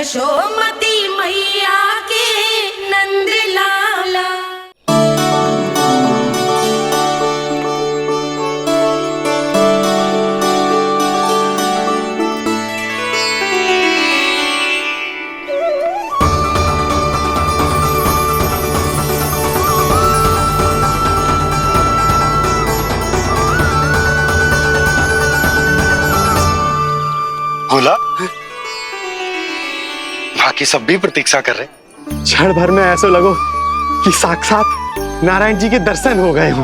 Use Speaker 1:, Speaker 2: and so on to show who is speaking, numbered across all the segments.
Speaker 1: यशोमती मैया के नंद लाला।
Speaker 2: बोला बाकी सब भी प्रतीक्षा कर रहे।
Speaker 3: क्षण भर में ऐसा लगो कि साक्षात नारायण जी के दर्शन हो गए हो।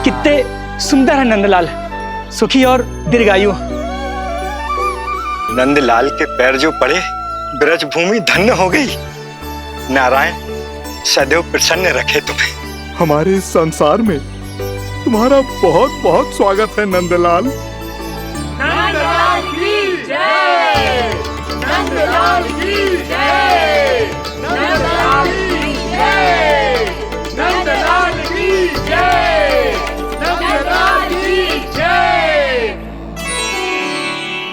Speaker 4: कितने सुंदर है नंदलाल, सुखी और दीर्घायु।
Speaker 2: नंदलाल के पैर जो पड़े ब्रज भूमि धन्य हो गई। नारायण सदैव प्रसन्न रखे तुम्हें।
Speaker 5: हमारे इस संसार में तुम्हारा बहुत बहुत स्वागत है नंदलाल।
Speaker 1: नंदलाल की जय, नंदलाल की जय, नंदलाल की जय, नंदलाल की जय, नंदलाल की जय।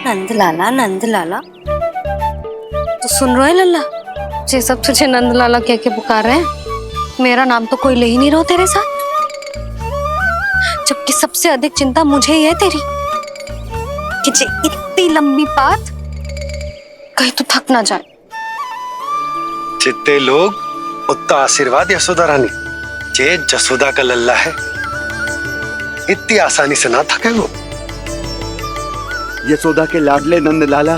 Speaker 6: नंदलाला नंदलाला, तो सुन रहे लल्ला, ये सब तुझे नंदलाला कह के पुकार रहे हैं। मेरा नाम तो कोई ले ही नहीं रहा तेरे साथ, जबकि सबसे अधिक चिंता मुझे ही है तेरी कि जे इतनी लंबी बात कहीं तो थक ना जाए।
Speaker 2: जितने लोग उतना आशीर्वाद यशोदा रानी, जे जसोदा का लल्ला है इतनी आसानी से ना थके वो।
Speaker 3: यशोदा के लाडले नंदलाला,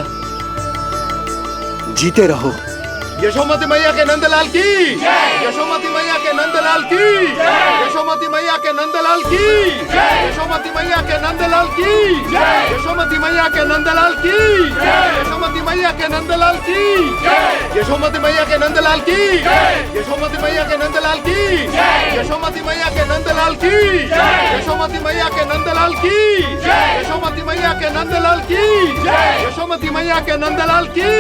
Speaker 3: जीते रहो।
Speaker 5: यशोमती मैया के नंदलाल की, यशोमती मैया के नंदलाल की, यशोमती मैया के नंदलाल की, यशोमती मैया के नंदलाल की, यशोमती मैया के नंदलाल की, यशोमती मैया के नंदलाल की, यशोमती मैया के नंदलाल की, यशोमती मैया के नंदलाल की, यशोमती मैया के नंदलाल की, यशोमती मैया के नंदलाल की, यशोमती मैया के नंदलाल की, यशोमती मैया के नंदलाल की।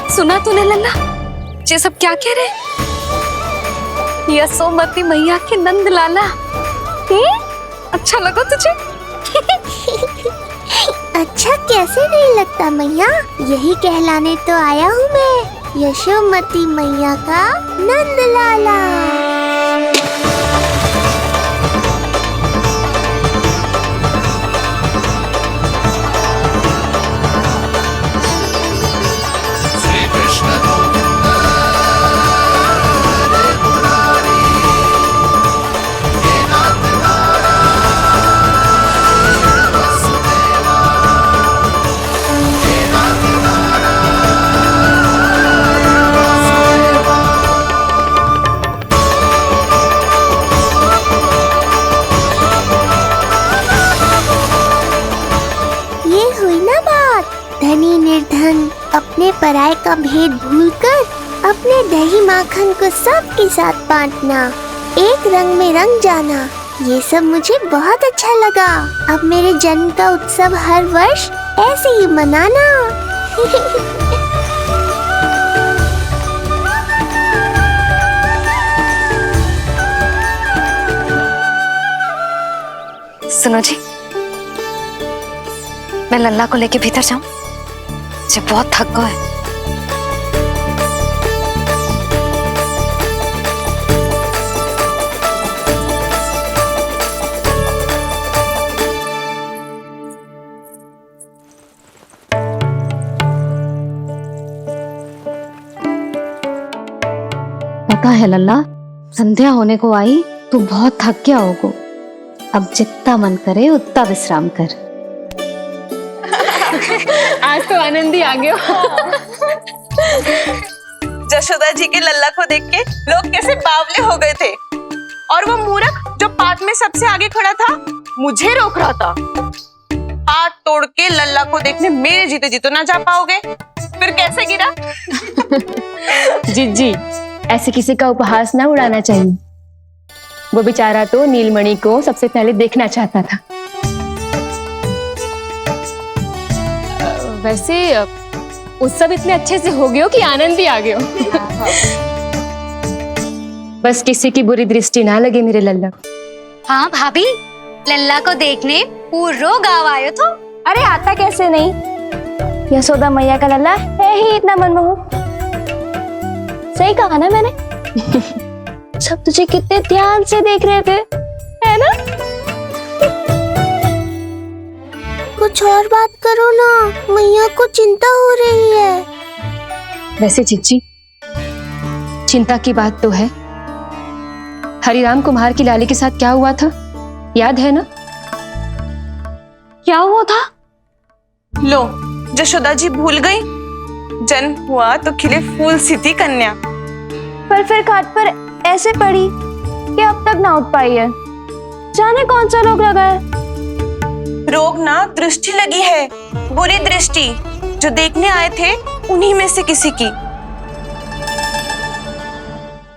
Speaker 6: सुना तूने लल्ला, ये सब क्या कह रहे? यशोमती मैया के नंदलाला, अच्छा लगा तुझे?
Speaker 7: अच्छा कैसे नहीं लगता मैया, यही कहलाने तो आया हूँ मैं, यशोमती मैया का नंदलाला। धनी निर्धन अपने पराये का भेद भूलकर अपने दही माखन को सबके साथ बांटना, एक रंग में रंग जाना, ये सब मुझे बहुत अच्छा लगा। अब मेरे जन्म का उत्सव हर वर्ष ऐसे ही मनाना।
Speaker 6: सुनो जी, मैं लल्ला को लेके भीतर जाऊं? मुझे बहुत थक गया है। पता है लल्ला, संध्या होने को आई तो बहुत थक गया होगा। अब जितना मन करे उतना विश्राम कर।
Speaker 8: आज तो आनंद ही आ गया।
Speaker 9: जशोदा जी के लल्ला को देख के लोग कैसे बावले हो गए थे, और वो मूर्ख जो पात में सबसे आगे खड़ा था मुझे रोक रहा था। हाथ तोड़ के लल्ला को देखने मेरे जीते जी तो ना जा पाओगे, फिर कैसे गिरा?
Speaker 8: जी ऐसे किसी का उपहास ना उड़ाना चाहिए। वो बेचारा तो नीलमणि को सबसे पहले देखना चाहता था। वैसे उत्सव इतने अच्छे से हो गया कि आनंद भी आ गया। बस किसी की बुरी दृष्टि ना लगे मेरे लल्ला को।
Speaker 6: हाँ भाभी, लल्ला को देखने पूरो गांव आयो तो।
Speaker 8: अरे आता कैसे नहीं, यशोदा मैया का लल्ला है ही इतना मनमोहक। सही कहा ना मैंने? सब तुझे कितने ध्यान से देख रहे थे, है ना?
Speaker 7: कुछ और बात करो ना, मैया को चिंता हो रही है।
Speaker 8: वैसे चिच्ची, चिंता की बात तो है। हरिराम कुम्हार की लाली के साथ क्या हुआ था, याद है ना?
Speaker 6: क्या हुआ था?
Speaker 9: लो, यशोदा जी भूल गई। जन्म हुआ तो खिले फूल सी थी कन्या,
Speaker 8: पर फिर खाट पर ऐसे पड़ी कि अब तक ना उठ पाई है। जाने कौन सा रोग लगा है।
Speaker 9: रोग ना दृष्टि लगी है, बुरी दृष्टि, जो देखने आए थे उन्हीं में से किसी की।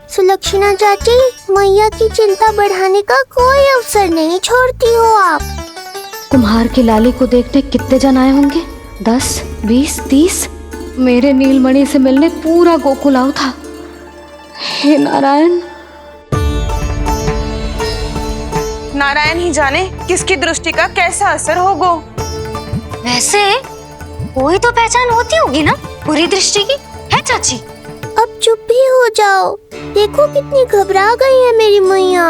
Speaker 7: सुलक्षणा चाची, मैया की चिंता बढ़ाने का कोई अवसर नहीं छोड़ती हो आप।
Speaker 6: कुम्हार की लाली को देखने कितने जन आए होंगे? 10, 20, 30। मेरे नीलमणि से मिलने पूरा गोकुल आओ था। हे नारायण।
Speaker 9: नारायण ही जाने किसकी दृष्टि का कैसा असर होगा।
Speaker 6: वैसे कोई तो पहचान होती होगी ना बुरी दृष्टि की, है चाची?
Speaker 7: अब चुप भी हो जाओ, देखो कितनी घबरा गई है मेरी मैया।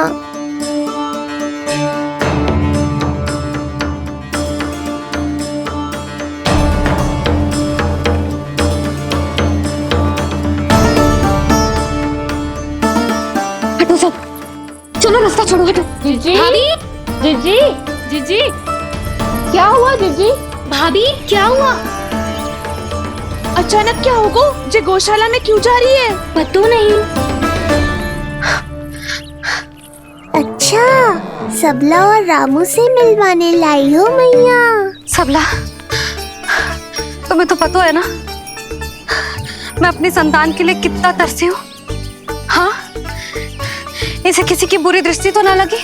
Speaker 6: हटो सब, चलो रास्ता छोड़ो, हटो।
Speaker 8: जीजी,
Speaker 6: भाभी,
Speaker 8: जीजी, जीजी, क्या हुआ जीजी?
Speaker 6: भाभी क्या हुआ?
Speaker 9: अचानक क्या होगा? जे गौशाला में क्यों जा रही है?
Speaker 6: पता नहीं।
Speaker 7: अच्छा, सबला और रामू से मिलवाने लाई हो मैया।
Speaker 6: सबला, तुम्हें तो पता है ना मैं अपनी संतान के लिए कितना तरसी हूँ। हाँ, इसे किसी की बुरी दृष्टि तो ना लगी?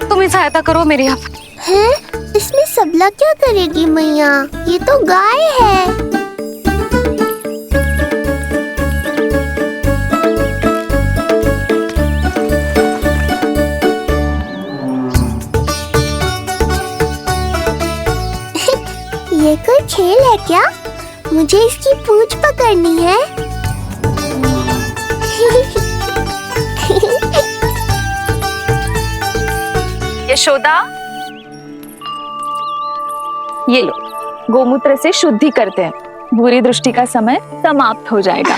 Speaker 6: तुम ही सहायता करो मेरी। अब
Speaker 7: है, इसमें सबला क्या करेगी मैया, ये तो गाय है। ये कोई खेल है क्या? मुझे इसकी पूंछ पकड़नी है।
Speaker 8: यशोदा, ये लो, गोमूत्र से शुद्धि करते हैं, बुरी दृष्टि का समय समाप्त हो जाएगा।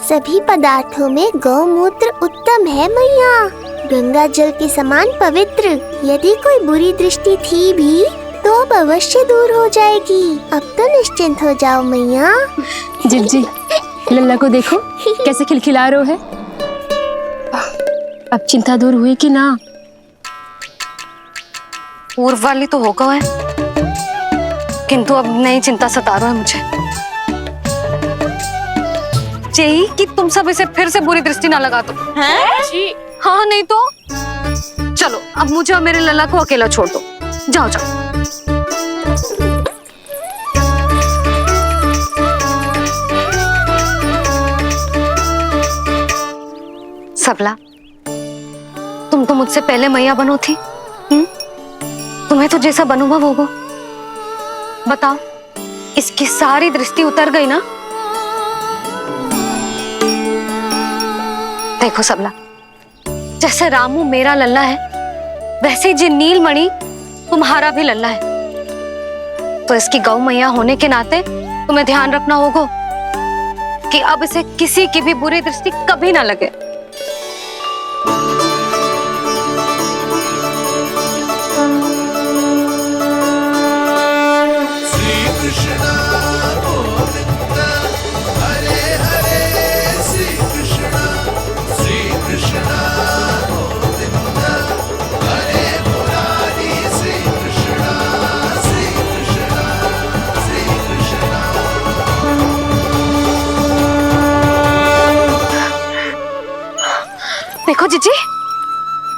Speaker 7: सभी पदार्थों में गौमूत्र उत्तम है मैया, गंगा जल के समान पवित्र। यदि कोई बुरी दृष्टि थी भी तो अब अवश्य दूर हो जाएगी। अब तो निश्चिंत हो जाओ मैया।
Speaker 8: जिज्जी, लल्ला को देखो कैसे खिलखिला रहे है। अब चिंता दूर हुई कि ना?
Speaker 6: पूर्व वाली तो होगा है, किंतु अब नई चिंता सता रहा है मुझे। यही कि तुम सब इसे फिर से बुरी दृष्टि ना लगा दो।
Speaker 9: हैं? जी।
Speaker 6: हाँ, नहीं तो चलो अब मुझे और मेरे लल्ला को अकेला छोड़ दो। जाओ जाओ। सबला, तुम तो मुझसे पहले मैया बनो थी। तुम्हें तो जैसा अनुभव होगा। बताओ, इसकी सारी दृष्टि उतर गई ना? देखो सबला, जैसे रामू मेरा लल्ला है, वैसे जी नीलमणि तुम्हारा भी लल्ला है। तो इसकी गौ मैया होने के नाते तुम्हें ध्यान रखना होगा कि अब इसे किसी की भी बुरी दृष्टि कभी ना लगे। देखो जीजी,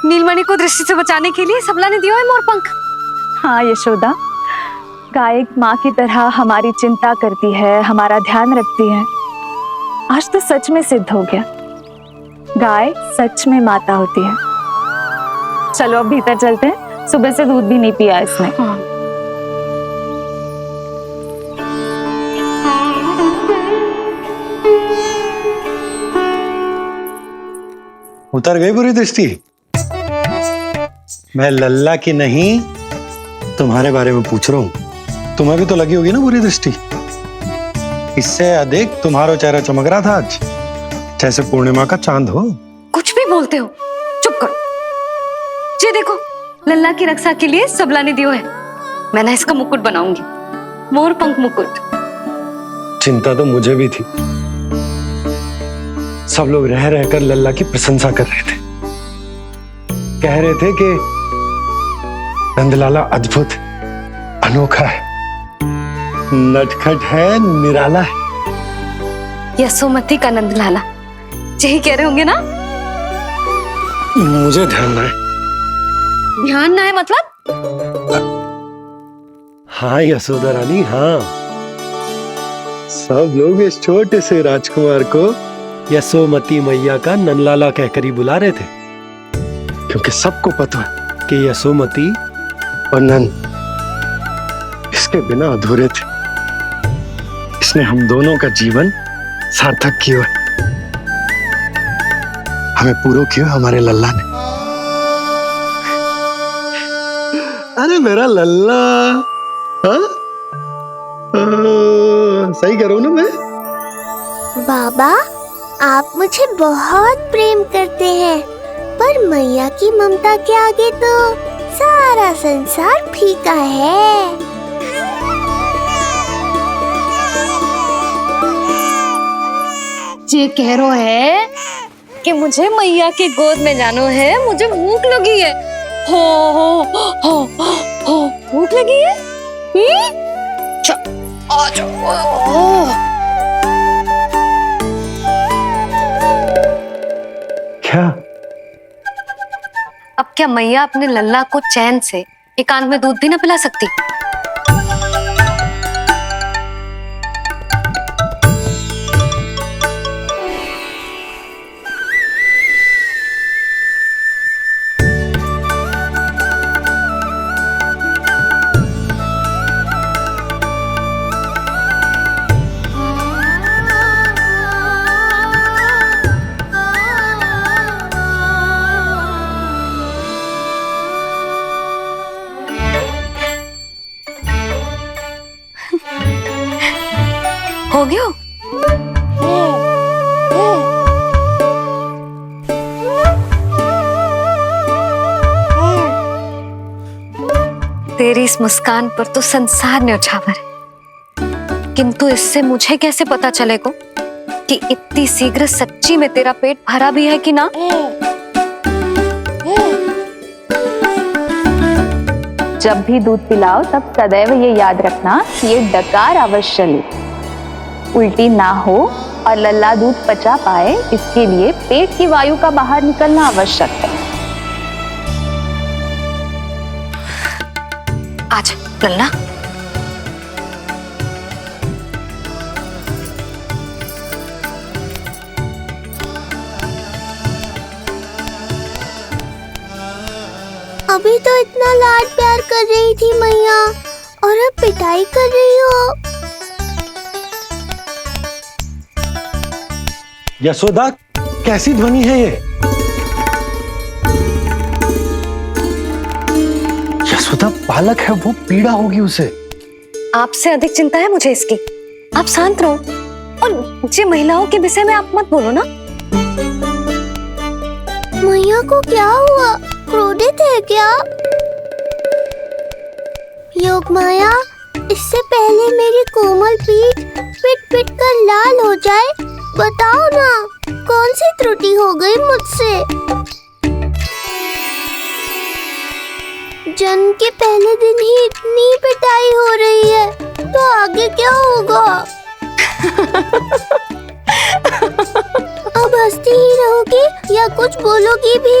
Speaker 6: नीलमणि को दृष्टि से बचाने के लिए सबला ने दिया है मोर पंख।
Speaker 8: हाँ यशोदा, गाय माँ की तरह हमारी चिंता करती है, हमारा ध्यान रखती है। आज तो सच में सिद्ध हो गया, गाय सच में माता होती है। चलो अब भीतर चलते हैं, सुबह से दूध भी नहीं पिया इसने।
Speaker 2: उतर गई बुरी दृष्टि? मैं लल्ला की नहीं तुम्हारे बारे में पूछ रहा हूं। तुम्हें भी तो लगी होगी ना बुरी दृष्टि। इससे अधिक तुम्हारा चेहरा चमक रहा था आज, जैसे पूर्णिमा का चांद हो।
Speaker 6: कुछ भी बोलते हो, चुप करो। ये देखो, लल्ला की रक्षा के लिए सबला ने दियो है। मैं ना इसका मुकुट बनाऊंगी, मोर पंख मुकुट।
Speaker 2: चिंता तो मुझे भी थी। सब लोग रह रहकर लल्ला की प्रशंसा कर रहे थे, कह रहे थे कि नंदलाला अद्भुत, अनोखा है, नटखट है, निराला है।
Speaker 6: यशोमती का नंदलाला, यही कह रहे होंगे ना?
Speaker 2: मुझे ध्यान ना है।
Speaker 6: ध्यान ना है मतलब?
Speaker 2: हाँ यशोदा रानी, हाँ। सब लोग इस छोटे से राजकुमार को यशोमती मैया का नंदलाला कहकर ही बुला रहे थे, क्योंकि सबको पता है कि यशोमती और नंद इसके बिना अधूरे थे। इसने हम दोनों का जीवन सार्थक किया है। हमें पूरा किया हमारे लल्ला ने। अरे मेरा लल्ला, हाँ? सही कह रहा हूं ना मैं?
Speaker 7: बाबा, आप मुझे बहुत प्रेम करते हैं, पर मैया की ममता के आगे तो सारा संसार फीका है।
Speaker 6: ये कह रो है कि मुझे मैया के गोद में जानो है, मुझे भूख लगी है। हो भूख लगी है? आ जाओ।
Speaker 2: क्या?
Speaker 6: अब क्या मैया अपने लल्ला को चैन से एकांत में दूध भी ना पिला सकती? हो गया? तेरी इस मुस्कान पर तो संसार न्यौछावर है, किंतु इससे मुझे कैसे पता चलेगा कि इतनी शीघ्र सच्ची में तेरा पेट भरा भी है कि ना?
Speaker 8: जब भी दूध पिलाओ तब सदैव ये याद रखना कि ये डकार अवश्य ले, उल्टी ना हो और लल्ला दूध पचा पाए, इसके लिए पेट की वायु का बाहर निकलना आवश्यक है।
Speaker 6: आजा लल्ला।
Speaker 7: अभी तो इतना लाड प्यार कर रही थी मैया, और अब पिटाई कर रही हो।
Speaker 2: यशोदा, कैसी ध्वनि है ये? यशोदा बालक है, वो पीड़ा होगी उसे।
Speaker 6: आपसे अधिक चिंता है मुझे इसकी। आप शांत रहो, और ये महिलाओं के विषय में आप मत बोलो ना।
Speaker 7: मैया को क्या हुआ? क्रोधित है क्या? योग माया, इससे पहले मेरी कोमल पीठ पिट पिट कर लाल हो जाए, बताओ ना कौन सी त्रुटि हो गई मुझसे? जन्म के पहले दिन ही इतनी पिटाई हो रही है, तो आगे क्या होगा? अब हंसती ही रहोगी या कुछ बोलोगी भी?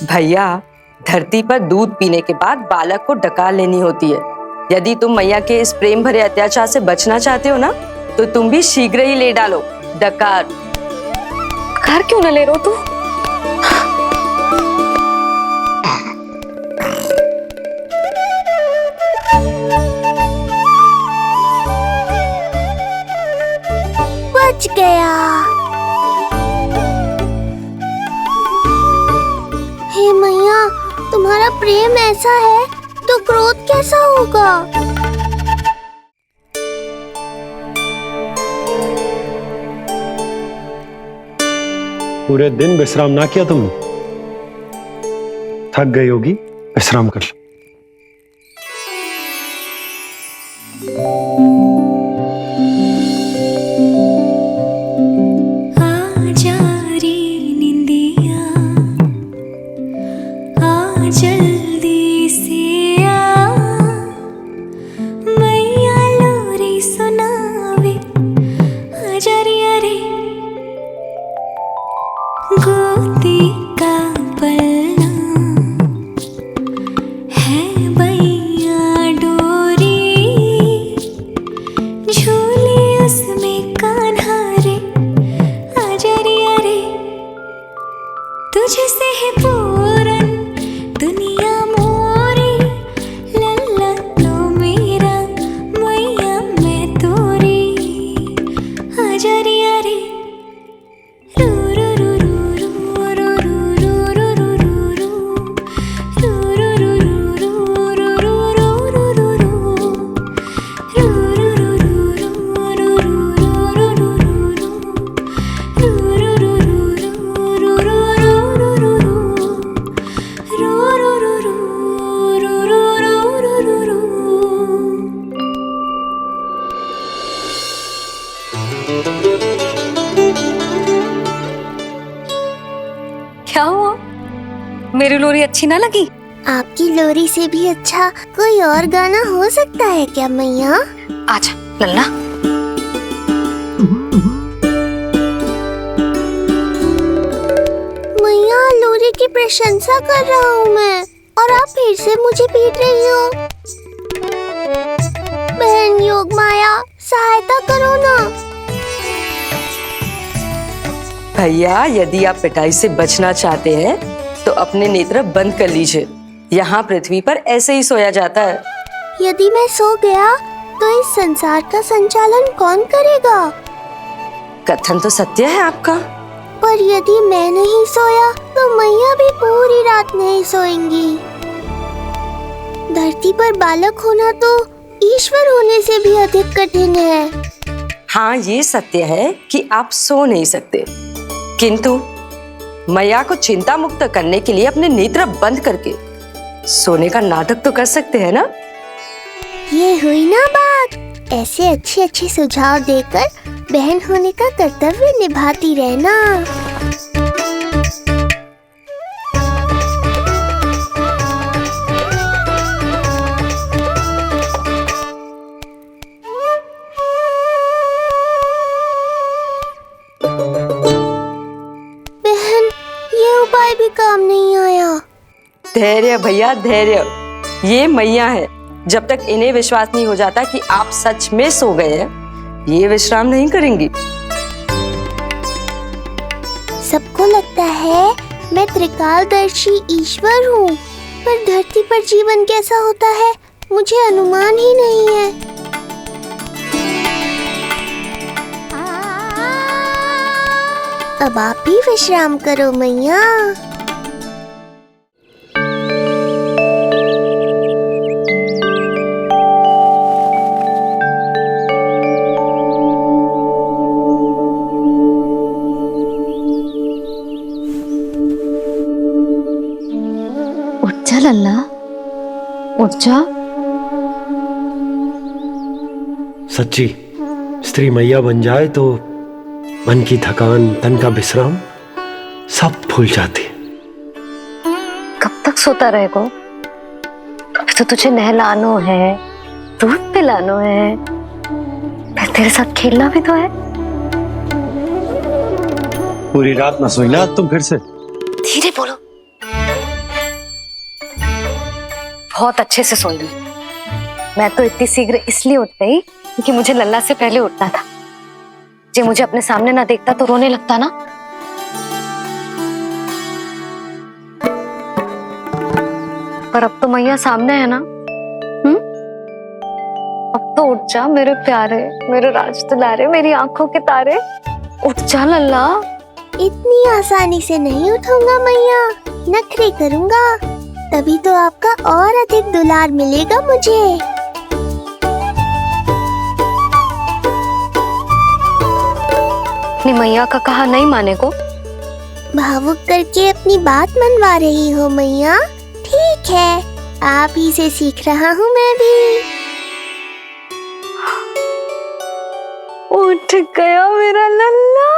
Speaker 10: भैया, धरती पर दूध पीने के बाद बालक को डकार लेनी होती है। यदि तुम मैया के इस प्रेम भरे अत्याचार से बचना चाहते हो ना, तो तुम भी शीघ्र ही ले डालो, डकार।
Speaker 6: घर क्यों न ले रो तू?
Speaker 7: बच गया। हे मैया, तुम्हारा प्रेम ऐसा है तो क्रोध कैसा होगा?
Speaker 2: पूरे दिन विश्राम ना किया तुमने? थक गई होगी, विश्राम कर लो।
Speaker 11: जल्दी से आ, मैया लोरी सुनावे, आजा रे अरे गोदी का पलना है बैया डोरी, झूले उसमें कान्हा रे, आजा रे अरे तुझसे है पूरन दुनिया मोरी, लल्ला तो मेरा मैया मैं तोरी, आजा रे अरे रू रू रू रू रू रू रू रू रू रू रू रू रू
Speaker 6: क्या हुआ? मेरी लोरी अच्छी ना लगी?
Speaker 7: आपकी लोरी से भी अच्छा कोई और गाना हो सकता है क्या मैया?
Speaker 6: आजा लल्ला।
Speaker 7: मैया, लोरी की प्रशंसा कर रहा हूँ मैं और आप फिर से मुझे पीट रही हो। बहन योग माया, सहायता करो ना।
Speaker 10: भैया, यदि आप पिटाई से बचना चाहते हैं तो अपने नेत्र बंद कर लीजिए। यहाँ पृथ्वी पर ऐसे ही सोया जाता है।
Speaker 7: यदि मैं सो गया तो इस संसार का संचालन कौन करेगा?
Speaker 10: कथन तो सत्य है आपका।
Speaker 7: पर यदि मैं नहीं सोया तो मैया भी पूरी रात नहीं सोएंगी। धरती पर बालक होना तो ईश्वर होने से भी अधिक कठिन है।
Speaker 10: हाँ, ये सत्य है कि आप सो नहीं सकते, किंतु मैया को चिंता मुक्त करने के लिए अपने नेत्र बंद करके सोने का नाटक तो कर सकते हैं ना?
Speaker 7: ये हुई ना बात। ऐसे अच्छे अच्छे सुझाव देकर बहन होने का कर्तव्य निभाती रहना। बहन, ये उपाय भी काम नहीं आया।
Speaker 10: धैर्य भैया, धैर्य। ये मैया है, जब तक इन्हें विश्वास नहीं हो जाता कि आप सच में सो गए हैं, ये विश्राम नहीं करेंगी।
Speaker 7: सबको लगता है मैं त्रिकालदर्शी ईश्वर हूँ, पर धरती पर जीवन कैसा होता है मुझे अनुमान ही नहीं है। अब आप भी विश्राम करो मैया।
Speaker 6: उठ जा लल्ला, उठ जा।
Speaker 2: सच्ची स्त्री मैया बन जाए तो मन की थकान, तन का विश्राम सब भूल जाती।
Speaker 6: कब तक सोता रहेगा? अभी तो तुझे नहलानो है, दूध पिलानो है, फिर तेरे साथ खेलना भी तो है।
Speaker 2: पूरी रात ना सोई ना तुम फिर से?
Speaker 6: धीरे बोलो। बहुत अच्छे से सोई। मैं तो इतनी शीघ्र इसलिए उठ गई क्योंकि मुझे लल्ला से पहले उठना था। जे मुझे अपने सामने ना देखता तो रोने लगता ना। पर अब तो मैया सामने है ना। अब तो उठ जा मेरे प्यारे, मेरे राज दुलारे, मेरी आंखों के तारे, उठ जा लल्ला।
Speaker 7: इतनी आसानी से नहीं उठूंगा मैया, नखरे करूंगा, तभी तो आपका और अधिक दुलार मिलेगा मुझे।
Speaker 6: अपनी मैया का कहा नहीं माने को
Speaker 7: भावुक करके अपनी बात मनवा रही हो मैया। ठीक है, आप ही से सीख रहा हूँ मैं भी।
Speaker 6: उठ गया मेरा लल्ला।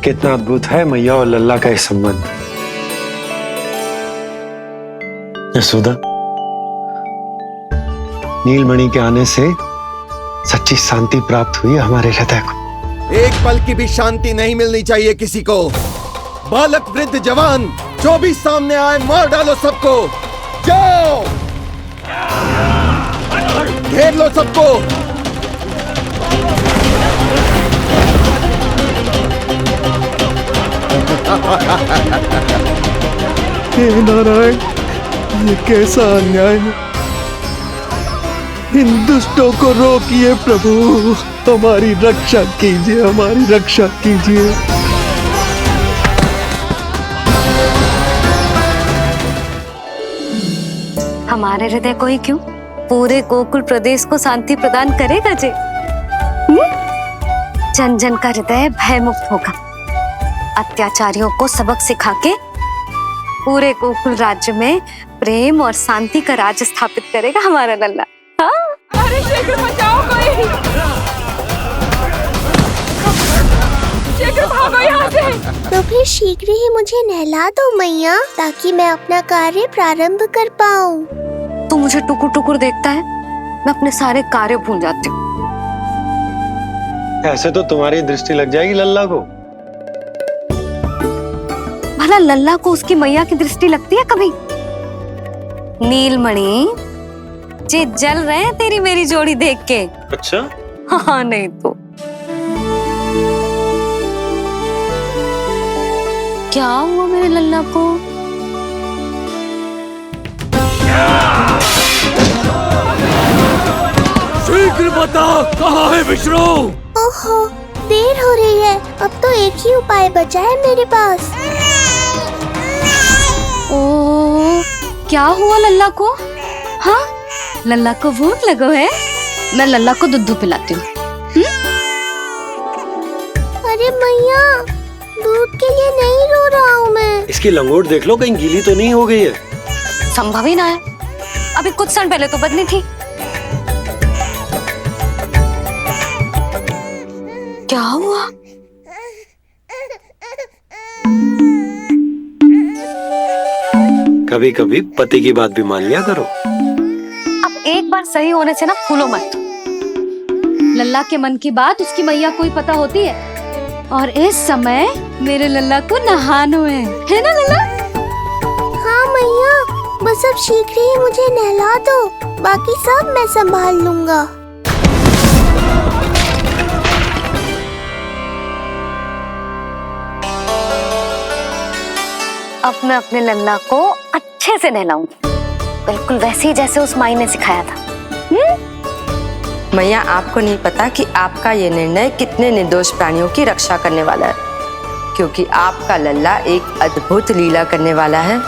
Speaker 2: कितना अद्भुत है मैया और लल्ला का ये संबंध। यशोदा, नीलमणि के आने से सच्ची शांति प्राप्त हुई हमारे हृदय को।
Speaker 5: एक पल की भी शांति नहीं मिलनी चाहिए किसी को। बालक वृद्ध जवान जो भी सामने आए मार डालो सबको। जाओ, घेर लो सबको।
Speaker 3: हे नारायण, ये कैसा अन्याय है। इन दुष्टों को रोकिए प्रभु, हमारी रक्षा कीजिए, हमारी रक्षा कीजिए।
Speaker 6: हमारे हृदय को ही क्यों, पूरे गोकुल प्रदेश को शांति प्रदान करेगा जे। जन जन का हृदय भय मुक्त होगा। अत्याचारियों को सबक सिखा के पूरे गोकुल राज्य में प्रेम और शांति का राज स्थापित करेगा हमारा लल्ला। हाँ?
Speaker 9: अरे शीघ्र बचाओ कोई, शीघ्र भागो यहाँ से।
Speaker 7: तो फिर शीघ्र ही मुझे नहला दो मैया, ताकि मैं अपना कार्य प्रारंभ कर पाऊँ।
Speaker 6: तू मुझे टुकुर टुकुर देखता है, मैं अपने सारे कार्य भूल जाती हूँ।
Speaker 2: ऐसे तो तुम्हारी दृष्टि लग जाएगी लल्ला को।
Speaker 6: भला लल्ला को उसकी मैया की दृष्टि लगती है कभी? नीलमणि जे जल रहे हैं तेरी मेरी जोड़ी देख के।
Speaker 2: अच्छा?
Speaker 6: हाँ नहीं तो क्या हुआ मेरे लल्ला को?
Speaker 1: शीघ्र बता, कहाँ है विष्णु?
Speaker 7: ओहो, देर हो रही है। अब तो एक ही उपाय बचा है मेरे पास।
Speaker 6: ओ, क्या हुआ लल्ला को? हाँ, लल्ला को भूख लगो है? मैं लल्ला को दूध पिलाती हूँ।
Speaker 7: अरे मैया, दूध के लिए नहीं रो रहा हूँ मैं।
Speaker 2: इसकी लंगोट देख लो, कहीं गीली तो नहीं हो गई है।
Speaker 6: संभव ही ना है, अभी कुछ क्षण पहले तो बदली थी। क्या हुआ?
Speaker 2: कभी कभी पति की बात भी मान लिया करो।
Speaker 6: अब एक बार सही होने से ना फूलो मत। लल्ला के मन की बात उसकी मैया को ही पता होती है, और इस समय मेरे लल्ला को नहानो है ना लल्ला?
Speaker 7: हाँ मैया, बस अब शीघ्र ही मुझे नहला दो, बाकी सब मैं संभाल लूंगा।
Speaker 6: अब मैं अपने लल्ला को अच्छे से नहलाऊंगी, बिल्कुल वैसे ही जैसे उस माई ने सिखाया था।
Speaker 10: मैया, आपको नहीं पता कि आपका ये निर्णय कितने निर्दोष प्राणियों की रक्षा करने वाला है, क्योंकि आपका लल्ला एक अद्भुत लीला करने वाला है।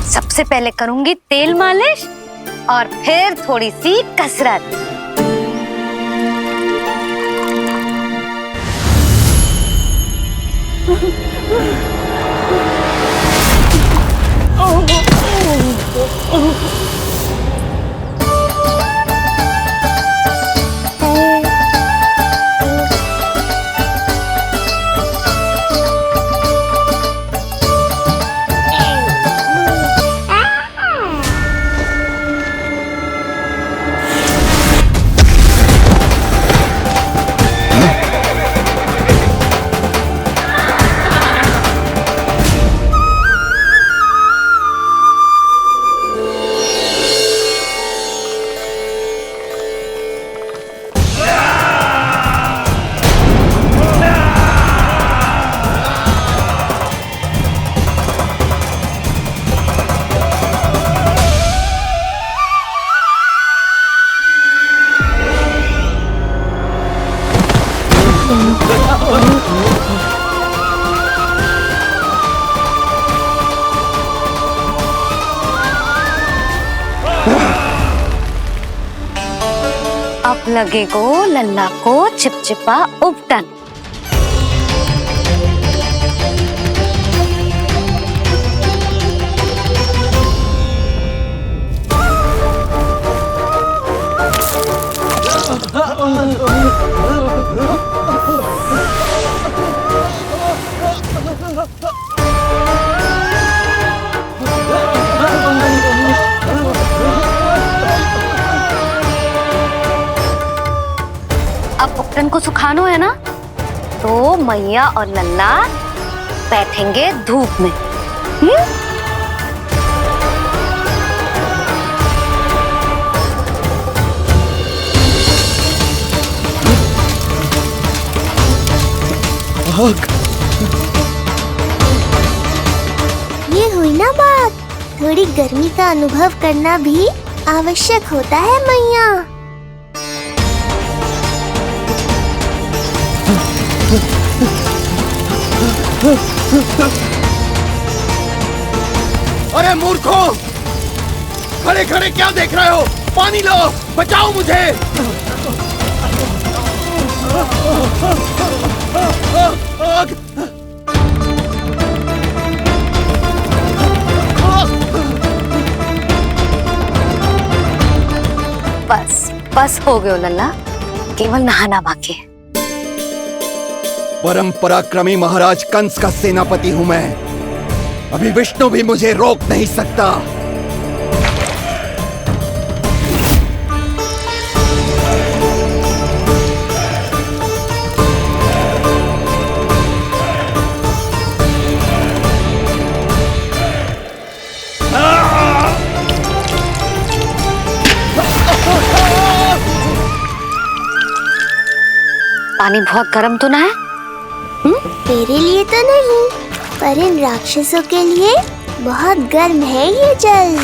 Speaker 6: सबसे पहले करूंगी तेल मालिश और फिर थोड़ी सी कसरत। लगेगो लल्ला को चिपचिपा उपटन। अब उपटन को सुखानो है ना, तो मैया और लल्ला बैठेंगे धूप में।
Speaker 7: ये हुई ना बात, थोड़ी गर्मी का अनुभव करना भी आवश्यक होता है मैया।
Speaker 5: अरे मूर्खों, खड़े खड़े क्या देख रहे हो? पानी लो, बचाओ मुझे।
Speaker 6: बस बस हो गयो लल्ला, केवल नहाना बाकी है।
Speaker 5: परम पराक्रमी महाराज कंस का सेनापति हूं मैं। अभी विष्णु भी मुझे रोक नहीं सकता।
Speaker 6: पानी बहुत गर्म तो ना है?
Speaker 7: तेरे लिए तो नहीं, पर इन राक्षसों के लिए बहुत गर्म है ये जल।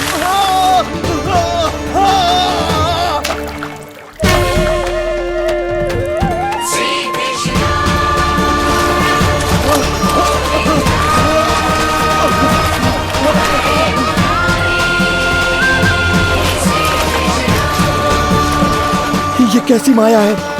Speaker 5: ये कैसी माया है?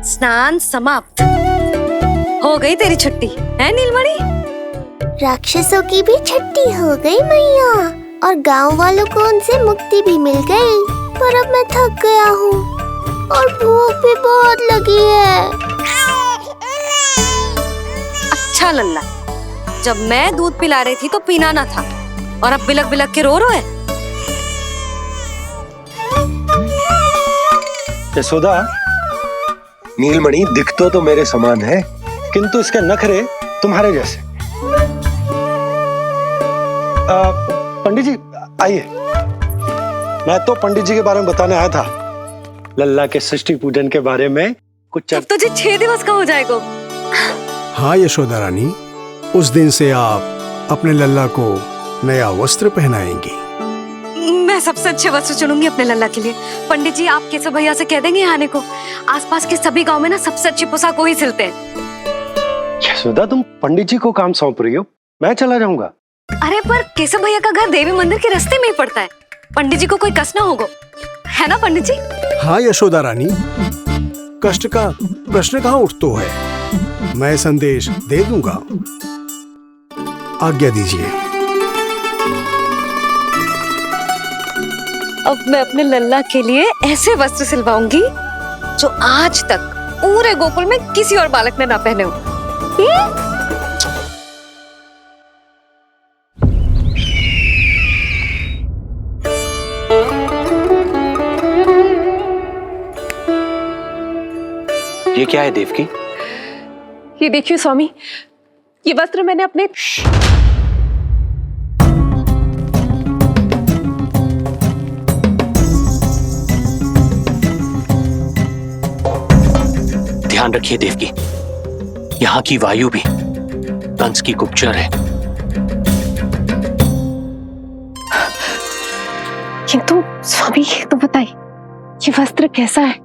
Speaker 6: स्नान समाप्त। हो गई तेरी छुट्टी है नीलमणि?
Speaker 7: राक्षसों की भी छुट्टी हो गई मैया, और गांव वालों को उनसे मुक्ति भी मिल गई। पर अब मैं थक गया हूँ और भूख भी बहुत लगी है।
Speaker 6: अच्छा लल्ला, जब मैं दूध पिला रही थी तो पीना ना था, और अब बिलक बिलक के रो रहे है।
Speaker 2: यशोदा, नीलमणि दिखतो तो मेरे समान है, किंतु इसके नखरे तुम्हारे जैसे। पंडित जी आइए। मैं तो पंडित जी के बारे में बताने आया था, लल्ला के सृष्टि पूजन के बारे में कुछ।
Speaker 6: अब तुझे 6 दिवस का हो जाएगा।
Speaker 12: हाँ यशोदा रानी, उस दिन से आप अपने लल्ला को नया वस्त्र पहनाएंगी।
Speaker 6: मैं सबसे अच्छे वस्त्र चुनूंगी अपने लल्ला के लिए। पंडित जी आप केशव भैया से कह देंगे आने को। आसपास के सभी गांव में ना सबसे अच्छी पोशाक वही सिलते हैं।
Speaker 2: यशोदा, तुम पंडित जी को काम सौंप रही हो, मैं चला जाऊंगा।
Speaker 6: अरे पर केशव भैया का घर देवी मंदिर के रास्ते में ही पड़ता है, पंडित जी को कोई कष्ट ना होगा, है ना पंडित जी?
Speaker 12: हाँ यशोदा रानी, कष्ट का प्रश्न कहाँ उठतो है। मैं संदेश दे दूंगा, आज्ञा दीजिए।
Speaker 6: अब मैं अपने लल्ला के लिए ऐसे वस्त्र सिलवाऊंगी जो आज तक पूरे गोकुल में किसी और बालक ने ना पहने हो।
Speaker 2: ये क्या है देवकी?
Speaker 9: ये देखिए स्वामी, ये वस्त्र मैंने अपने
Speaker 1: ध्यान रखिए देवकी, यहाँ की वायु भी कंस की गुप्तचर है।
Speaker 6: किंतु स्वामी ये तो बताइए, ये वस्त्र कैसा है?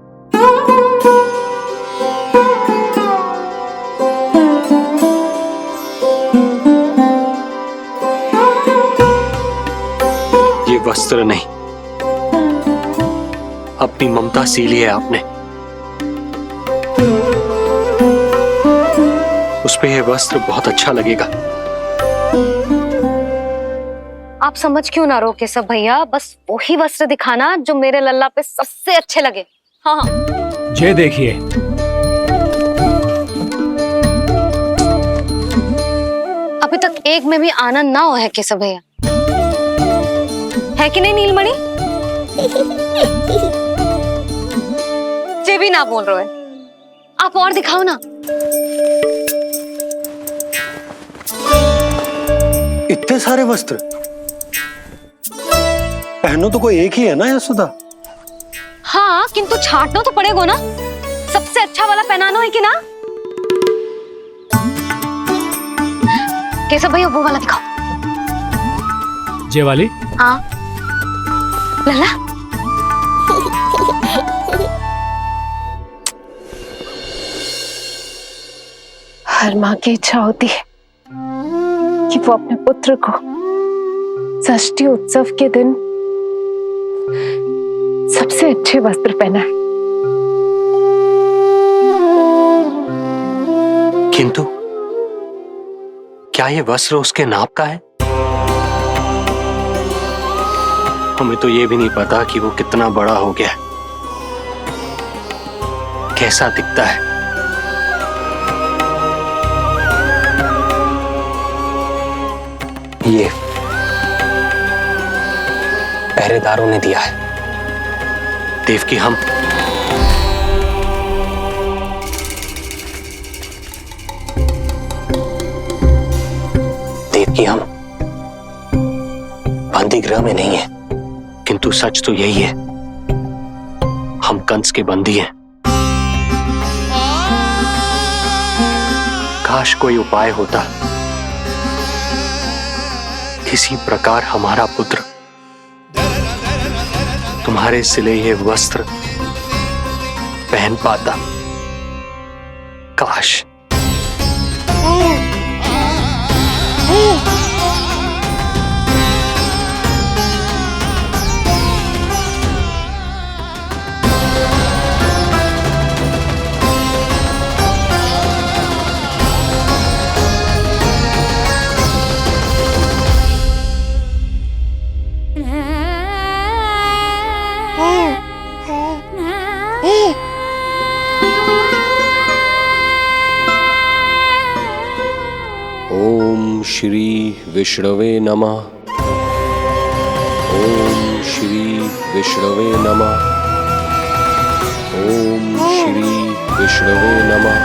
Speaker 1: ये वस्त्र नहीं, अपनी ममता सी ली है आपने। उस पे ये वस्त्र बहुत अच्छा लगेगा।
Speaker 6: आप समझ क्यों ना रहो केशव भैया, बस वही वस्त्र दिखाना जो मेरे लल्ला पे सबसे अच्छे लगे। हाँ हाँ।
Speaker 4: ये देखिए,
Speaker 6: अभी तक एक में भी आनंद ना हो है केशव भैया, है कि नहीं नीलमणि? ये भी ना बोल रहे हो, आप और दिखाओ ना।
Speaker 2: इतने सारे वस्त्र पहनो तो कोई एक ही है ना यशोदा?
Speaker 6: हाँ, किंतु छांटना तो पड़ेगा ना, सबसे अच्छा वाला पहनाना है कि ना? केशव भैया वो वाला दिखाओ।
Speaker 4: ये वाली?
Speaker 6: हाँ लल्ला। हर माँ की इच्छा होती है कि वो अपने पुत्र को षष्ठी उत्सव के दिन सबसे अच्छे वस्त्र पहनाए।
Speaker 1: किंतु क्या ये वस्त्र उसके नाप का है? हमें तो ये भी नहीं पता कि वो कितना बड़ा हो गया है, कैसा दिखता है। ये पहरेदारों ने दिया है। देवकी हम बंदी गृह में नहीं है, किंतु सच तो यही है, हम कंस के बंदी हैं। काश कोई उपाय होता, किसी प्रकार हमारा पुत्र तुम्हारे सिले ये वस्त्र पहन पाता। काश।
Speaker 13: ओम श्री विष्णवे नमः। ओम श्री विष्णवे नमः। ओम श्री विष्णवे नमः।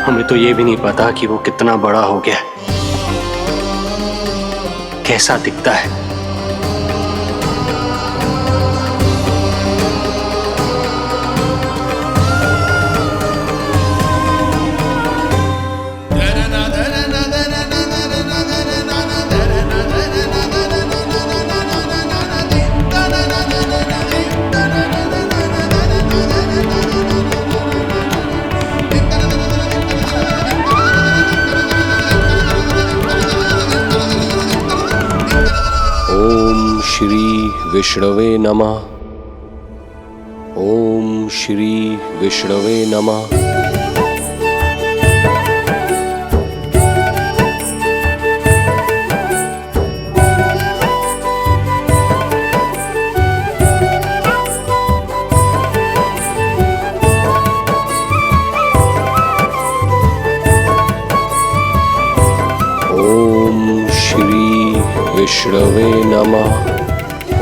Speaker 1: हमें तो ये भी नहीं पता कि वो कितना बड़ा हो गया, कैसा दिखता है।
Speaker 13: ओम श्री विष्णवे नमः। ओम श्री विष्णवे नमः। ओम श्री विष्णवे नमः।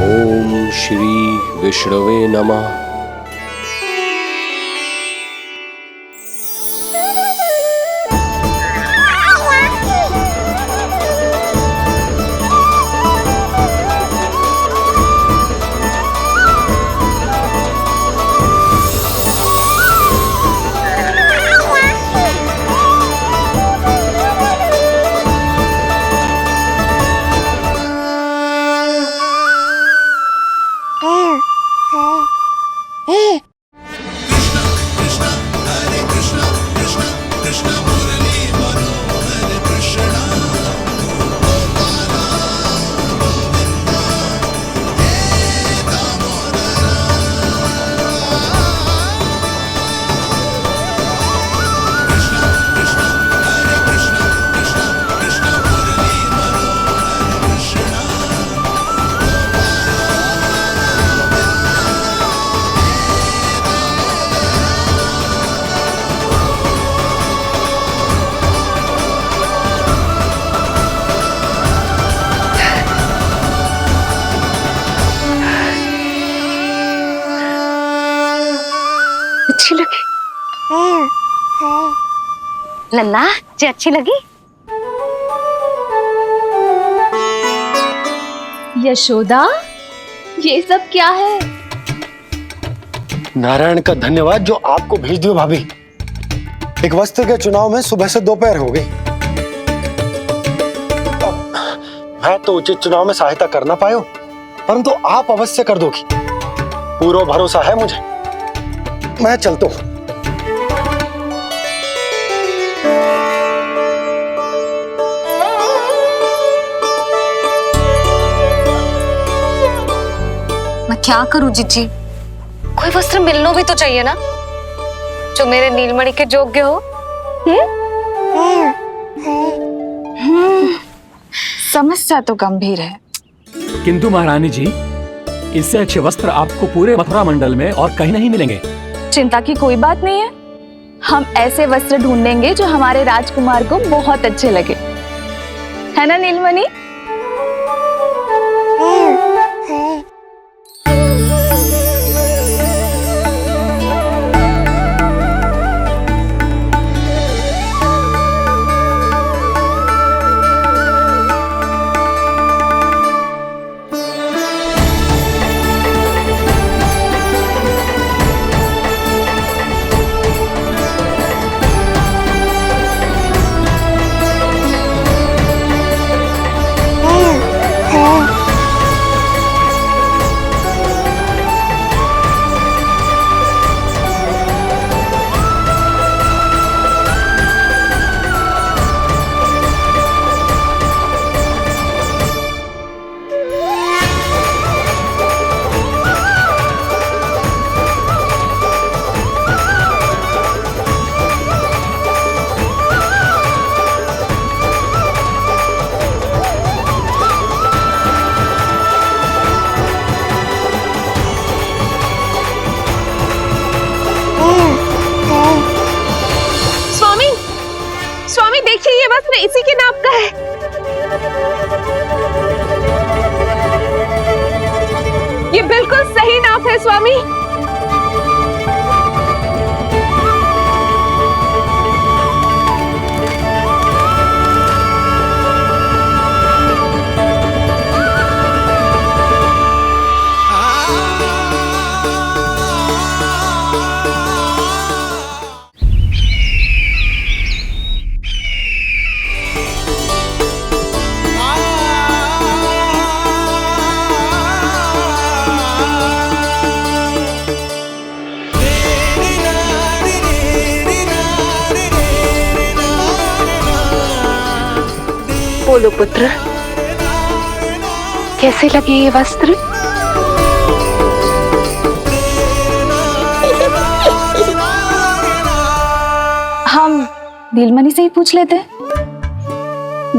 Speaker 13: ओम श्री विष्णवे नमः।
Speaker 6: लल्ला जी अच्छी लगी?
Speaker 8: यशोदा, ये सब क्या है?
Speaker 2: नारायण का धन्यवाद जो आपको भेज दियो भाभी। एक वस्त्र के चुनाव में सुबह से दोपहर हो गई। मैं तो उचित चुनाव में सहायता कर ना पायो, परंतु आप अवश्य कर दोगी, पूरा भरोसा है मुझे। मैं चलता हूं।
Speaker 6: मैं क्या करूं जीजी? कोई वस्त्र मिलना भी तो चाहिए ना जो मेरे नीलमणि के योग्य हो।
Speaker 9: समस्या तो गंभीर है,
Speaker 4: किंतु महारानी जी, इससे अच्छे वस्त्र आपको पूरे मथुरा मंडल में और कहीं नहीं मिलेंगे।
Speaker 8: चिंता की कोई बात नहीं है, हम ऐसे वस्त्र ढूंढेंगे जो हमारे राजकुमार को बहुत अच्छे लगे, है ना नीलमणि?
Speaker 9: स्वामी देखिए, ये वस्त्र इसी के नाप का है। ये बिल्कुल सही नाप है स्वामी। बोलो पुत्र, कैसे लगे ये वस्त्र?
Speaker 8: हम नीलमणि से ही पूछ लेते।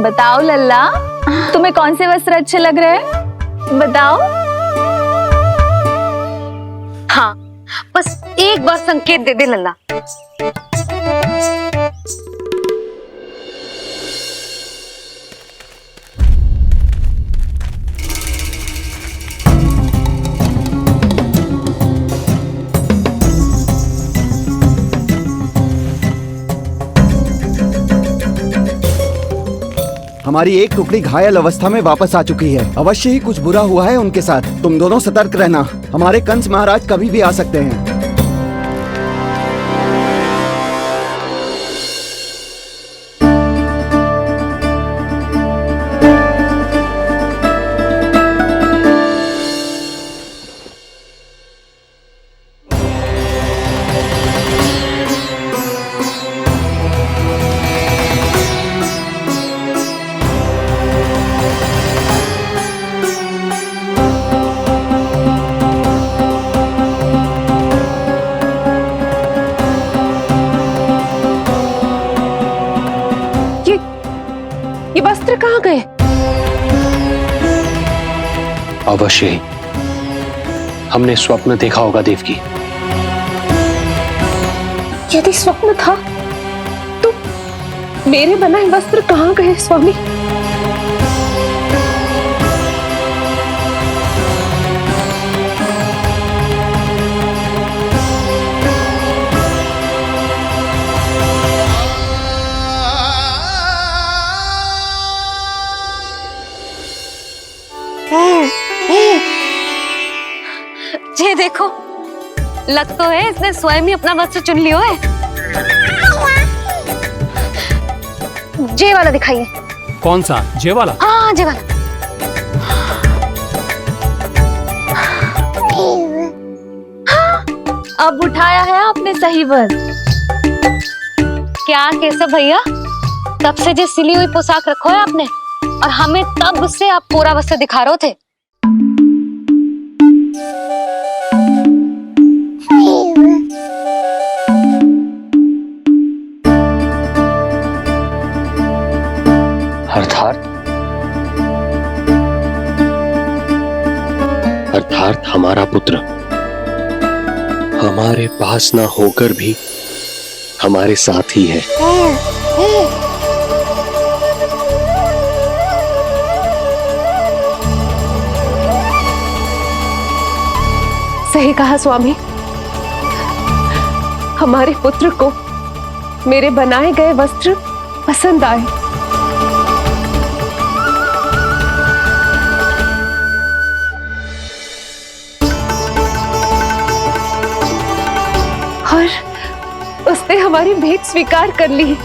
Speaker 8: बताओ लल्ला, तुम्हें कौन से वस्त्र अच्छे लग रहे हैं? बताओ।
Speaker 6: हाँ, बस एक बार संकेत दे दे लल्ला।
Speaker 14: हमारी एक टुकड़ी घायल अवस्था में वापस आ चुकी है। अवश्य ही कुछ बुरा हुआ है उनके साथ। तुम दोनों सतर्क रहना, हमारे कंस महाराज कभी भी आ सकते हैं।
Speaker 9: ये वस्त्र कहाँ गए?
Speaker 1: अवश्य ही हमने स्वप्न देखा होगा देवकी।
Speaker 9: यदि स्वप्न था तो मेरे बनाए वस्त्र कहाँ गए स्वामी?
Speaker 6: लग तो है इसने स्वयं ही अपना वस्त्र चुन लियो है। जे वाला दिखाइए।
Speaker 4: कौन सा? जे वाला?
Speaker 6: हाँ जे वाला।
Speaker 8: अब उठाया है आपने सही वस्त्र।
Speaker 6: क्या केशव भैया, तब से जो सिली हुई पोशाक रखो है आपने, और हमें तब से आप पूरा वस्त्र दिखा रहे थे।
Speaker 1: अर्थात हमारा पुत्र हमारे पास ना होकर भी हमारे साथ ही है।
Speaker 15: सही कहा स्वामी, हमारे पुत्र को मेरे बनाए गए वस्त्र पसंद आए। और उसने हमारी भेंट स्वीकार कर ली।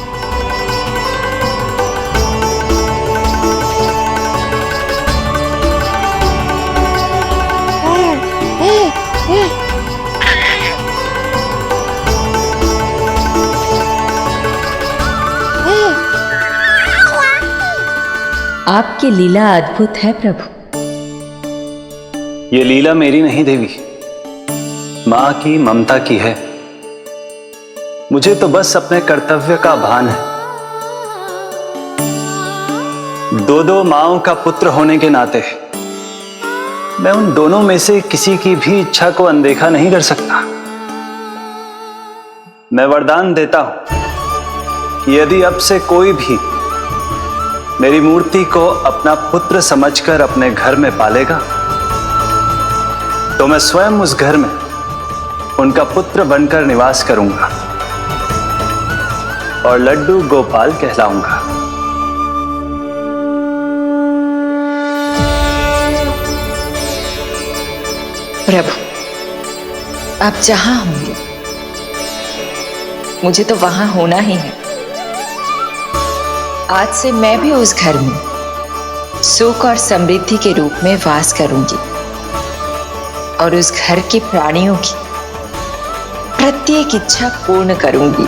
Speaker 16: आपकी लीला अद्भुत है प्रभु।
Speaker 17: ये लीला मेरी नहीं देवी, मां की ममता की है। मुझे तो बस अपने कर्तव्य का भान है। दो माओं का पुत्र होने के नाते मैं उन दोनों में से किसी की भी इच्छा को अनदेखा नहीं कर सकता। मैं वरदान देता हूं कि यदि अब से कोई भी मेरी मूर्ति को अपना पुत्र समझकर अपने घर में पालेगा, तो मैं स्वयं उस घर में उनका पुत्र बनकर निवास करूंगा और लड्डू गोपाल कहलाऊंगा।
Speaker 16: प्रभु, आप जहां होंगे मुझे तो वहां होना ही है। आज से मैं भी उस घर में सुख और समृद्धि के रूप में वास करूंगी और उस घर के प्राणियों की प्रत्येक इच्छा पूर्ण करूंगी।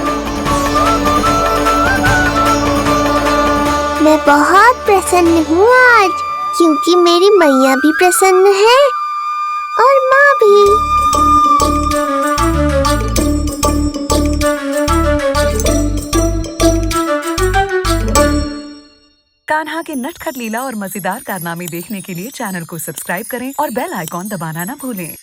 Speaker 7: मैं बहुत प्रसन्न हूँ आज, क्योंकि मेरी मैया भी प्रसन्न है और माँ भी।
Speaker 18: कान्हा के नटखट लीला और मजेदार कारनामे देखने के लिए चैनल को सब्सक्राइब करें और बेल आइकॉन दबाना ना भूलें।